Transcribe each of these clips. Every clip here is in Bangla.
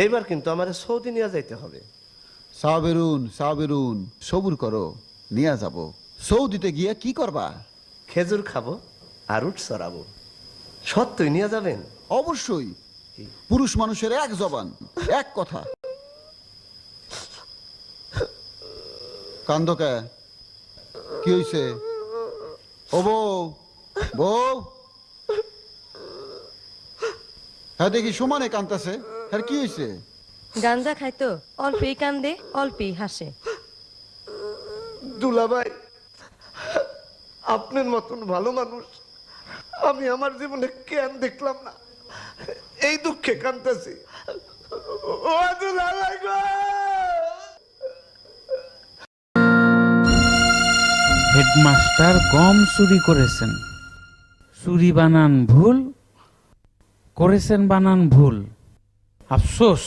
এইবার কিন্তু আমার সৌদি নিয়ে যাইতে হবে। সাবেরুন সাবেরুন, সবুর করো, নিয়ে যাব। সৌদিতে গিয়ে কি করবা? খেজুর খাবো আর উঠ সরাবো। সত্যই নিয়ে যাবেন? অবশ্যই। পুরুষ মানুষের এক জবান, এক কথা। কান্দকে কি হইছে? ও বউ, বউ, হ্যাঁ দেখি সমানে কান্তাছে। হ্যাঁ কি হইছে? গাঞ্জা খাইতো, অল্পেই কান্দে অল্পেই হাসে। দুলাভাই, আপনার মতন ভালো মানুষ আমি আমার জীবনে কেন দেখলাম না। এই দুঃখে কাঁদতেছি। ও দুলাভাই গো! হেডমাস্টার গম চুরি করেছেন, চুরি বানান ভুল করেছেন, বানান ভুল। আফসোস,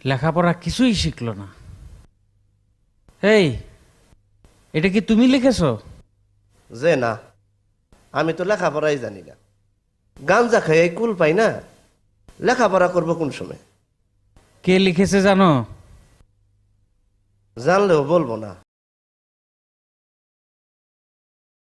লেখাপড়া কিছুই শিখলো না। এই, এটা কি তুমি লিখেছ? যে না, আমি তো লেখাপড়াই জানি না। গাঞ্জা খাই এই কুল পাই না, লেখাপড়া করবো কোন সময়? কে লিখেছে জানো? জানলেও বলবো না।